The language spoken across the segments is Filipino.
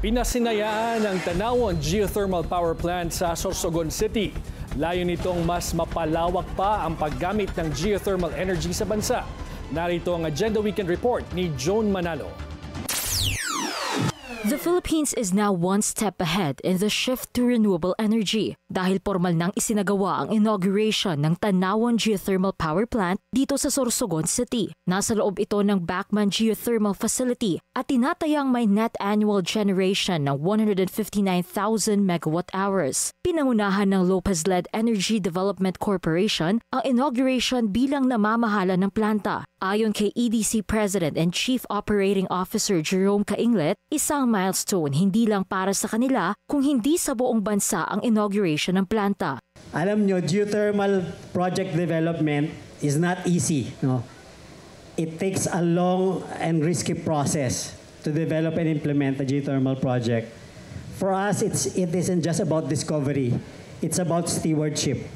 Pinasinayaan ang Tanawon Geothermal Power Plant sa Sorsogon City. Layo nitong mas mapalawak pa ang paggamit ng geothermal energy sa bansa. Narito ang Agenda Weekend Report ni Joan Manalo. The Philippines is now one step ahead in the shift to renewable energy dahil formal nang isinagawa ang inauguration ng Tanawon Geothermal Power Plant dito sa Sorsogon City. Nasa loob ito ng Bacman Geothermal Facility at tinatayang may net annual generation ng 159,000 megawatt-hours. Pinangunahan ng Lopez-led Energy Development Corporation ang inauguration bilang namamahala ng planta. Ayon kay EDC President and Chief Operating Officer Jerome Cainglet, isang milestone hindi lang para sa kanila kung hindi sa buong bansa ang inauguration ng planta. Alam nyo, geothermal project development is not easy. No? It takes a long and risky process to develop and implement a geothermal project. For us, it isn't just about discovery. It's about stewardship.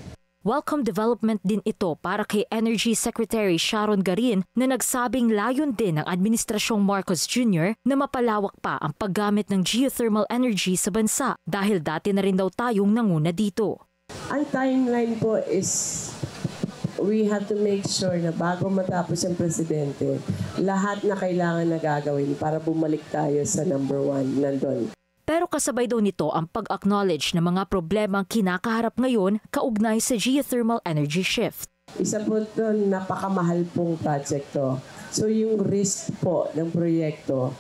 Welcome development din ito para kay Energy Secretary Sharon Garin na nagsabing layon din ng Administrasyong Marcos Jr. na mapalawak pa ang paggamit ng geothermal energy sa bansa dahil dati na rin daw tayong nanguna dito. Ang timeline po is we have to make sure na bago matapos ang presidente, lahat na kailangan na gagawin para bumalik tayo sa number 1 nandun. Pero kasabay daw nito ang pag-acknowledge ng mga problemang kinakaharap ngayon kaugnay sa geothermal energy shift. Isa po ito, napakamahal pong project to. So yung risk po ng proyekto,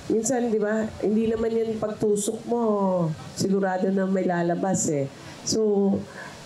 minsan di ba, hindi naman yan pagtusok mo, sigurado na may lalabas eh. So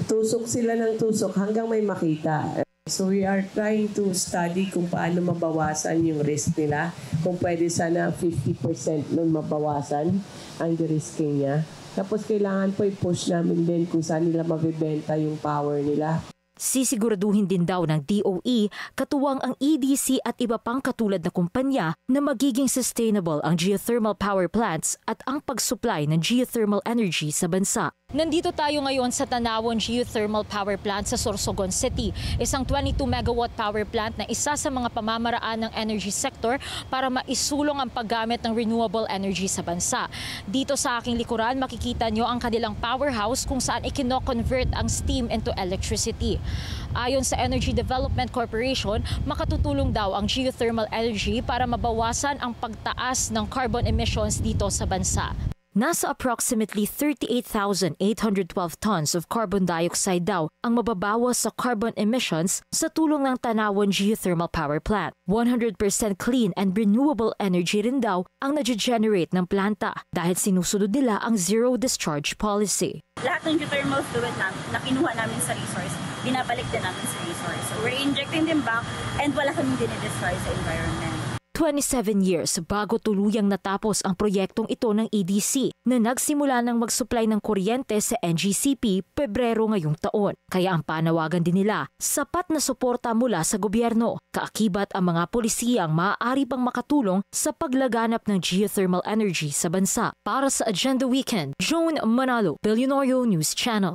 tusok sila ng tusok hanggang may makita. So we are trying to study kung paano mabawasan yung risk nila. Kung pwede sana 50% nun mabawasan ang de-risking niya. Tapos kailangan po i-push namin din kung saan nila mabibenta yung power nila. Sisiguraduhin din daw ng DOE katuwang ang EDC at iba pang katulad na kumpanya na magiging sustainable ang geothermal power plants at ang pag-supply ng geothermal energy sa bansa. Nandito tayo ngayon sa Tanawon Geothermal Power Plant sa Sorsogon City, isang 22 megawatt power plant na isa sa mga pamamaraan ng energy sector para maisulong ang paggamit ng renewable energy sa bansa. Dito sa aking likuran, makikita nyo ang kanilang powerhouse kung saan ikino-convert ang steam into electricity. Ayon sa Energy Development Corporation, makatutulong daw ang geothermal energy para mabawasan ang pagtaas ng carbon emissions dito sa bansa. Nasa approximately 38,812 tons of carbon dioxide daw ang mababawas sa carbon emissions sa tulong ng Tanawon Geothermal Power Plant. 100% clean and renewable energy rin daw ang nage-generate ng planta dahil sinusunod nila ang zero discharge policy. Lahat ng geothermal fluid na kinuha namin sa resource, binabalik din namin sa resource. So we're injecting them back and wala kaming dinidestroy sa environment. 27 years bago tuluyang natapos ang proyektong ito ng EDC na nagsimula ng mag-supply ng kuryente sa NGCP Pebrero ngayong taon. Kaya ang panawagan din nila, sapat na suporta mula sa gobyerno. Kaakibat ang mga polisiyang maaari pang makatulong sa paglaganap ng geothermal energy sa bansa. Para sa Agenda Weekend, Joan Manalo, Billionario News Channel.